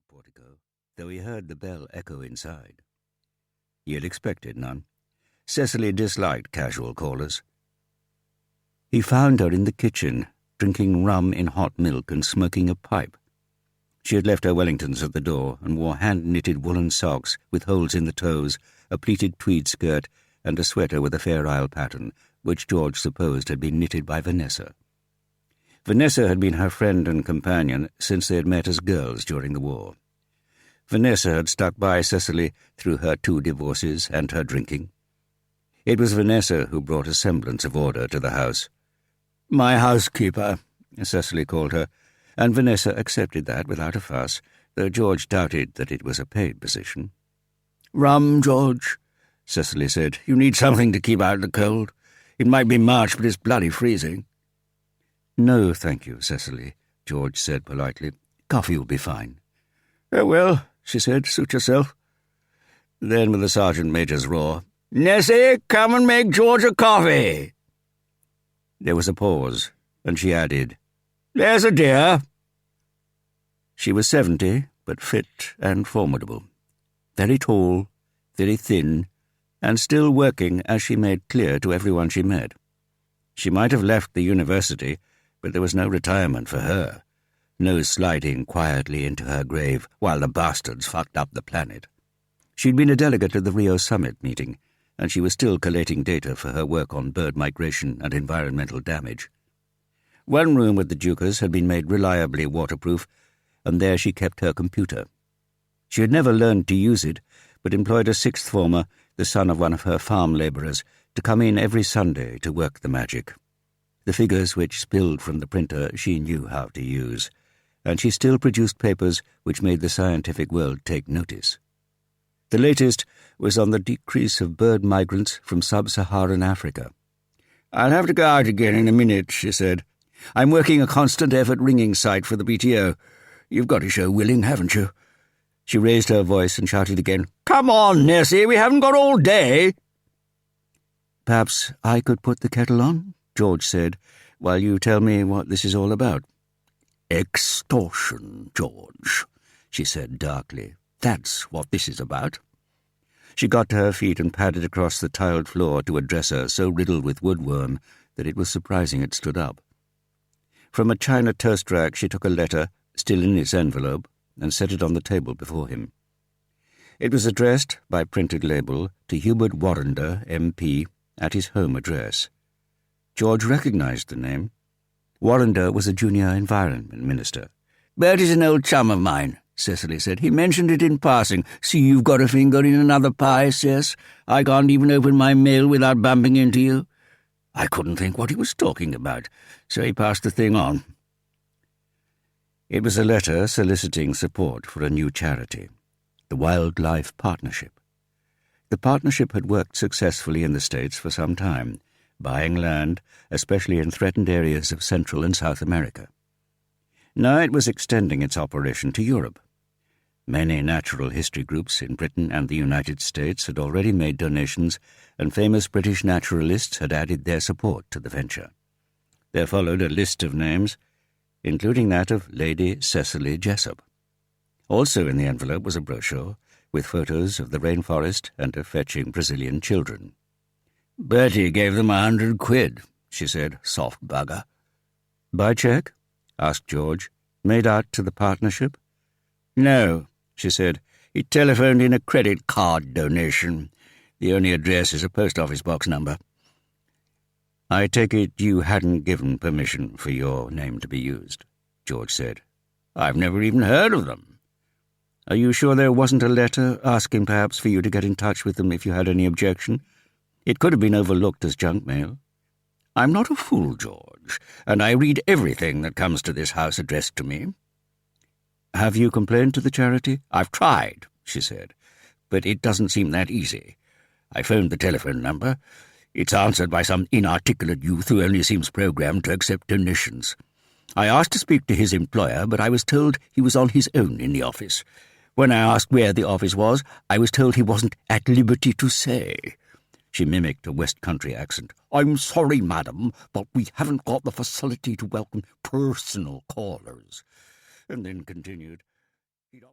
portico, though he heard the bell echo inside. He had expected none. Cecily disliked casual callers. He found her in the kitchen, drinking rum in hot milk and smoking a pipe. She had left her Wellingtons at the door and wore hand-knitted woolen socks with holes in the toes, a pleated tweed skirt, and a sweater with a Fair Isle pattern, which George supposed had been knitted by Vanessa. Vanessa had been her friend and companion since they had met as girls during the war. Vanessa had stuck by Cecily through her 2 divorces and her drinking. It was Vanessa who brought a semblance of order to the house. "My housekeeper," Cecily called her, and Vanessa accepted that without a fuss, though George doubted that it was a paid position. "Rum, George," Cecily said. "You need something to keep out the cold. It might be March, but it's bloody freezing." "No, thank you, Cecily," George said politely. "Coffee will be fine." "Oh, well," she said, "suit yourself." Then, with the sergeant major's roar, "Nessie, come and make George a coffee." There was a pause, and she added, "There's a dear." She was 70, but fit and formidable. Very tall, very thin, and still working, as she made clear to everyone she met. She might have left the university, but there was no retirement for her, no sliding quietly into her grave while the bastards fucked up the planet. She'd been a delegate at the Rio Summit meeting, and she was still collating data for her work on bird migration and environmental damage. One room with the Dukas had been made reliably waterproof, and there she kept her computer. She had never learned to use it, but employed a 6th former, the son of one of her farm labourers, to come in every Sunday to work the magic. The figures which spilled from the printer she knew how to use, and she still produced papers which made the scientific world take notice. The latest was on the decrease of bird migrants from sub-Saharan Africa. "I'll have to go out again in a minute," she said. "I'm working a constant effort ringing site for the BTO. You've got to show willing, haven't you?" She raised her voice and shouted again, "Come on, Nessie, we haven't got all day." "Perhaps I could put the kettle on," George said, "while you tell me what this is all about." "Extortion, George," she said darkly. "That's what this is about." She got to her feet and padded across the tiled floor to a dresser so riddled with woodworm that it was surprising it stood up. From a china toast rack she took a letter, still in its envelope, and set it on the table before him. It was addressed, by printed label, to Hubert Warrender, MP, at his home address. George recognized the name. Warrender was a junior environment minister. "Bertie's an old chum of mine," Cecily said. "He mentioned it in passing. See, you've got a finger in another pie, Cess. I can't even open my mail without bumping into you." I couldn't think what he was talking about, so he passed the thing on. It was a letter soliciting support for a new charity, the Wildlife Partnership. The partnership had worked successfully in the States for some time, buying land, especially in threatened areas of Central and South America. Now it was extending its operation to Europe. Many natural history groups in Britain and the United States had already made donations, and famous British naturalists had added their support to the venture. There followed a list of names, including that of Lady Cecily Jessup. Also in the envelope was a brochure with photos of the rainforest and of fetching Brazilian children. "Bertie gave them £100, she said, soft bugger." "By cheque?" asked George. "Made out to the partnership?" "No," she said. "He telephoned in a credit card donation. The only address is a post office box number." "I take it you hadn't given permission for your name to be used," George said. "I've never even heard of them." "Are you sure there wasn't a letter asking perhaps for you to get in touch with them if you had any objection? It could have been overlooked as junk mail." "I'm not a fool, George, and I read everything that comes to this house addressed to me." "Have you complained to the charity?" "I've tried," she said, "but it doesn't seem that easy. I phoned the telephone number. It's answered by some inarticulate youth who only seems programmed to accept donations. I asked to speak to his employer, but I was told he was on his own in the office. When I asked where the office was, I was told he wasn't at liberty to say." She mimicked a West Country accent. "I'm sorry, madam, but we haven't got the facility to welcome personal callers," and then continued,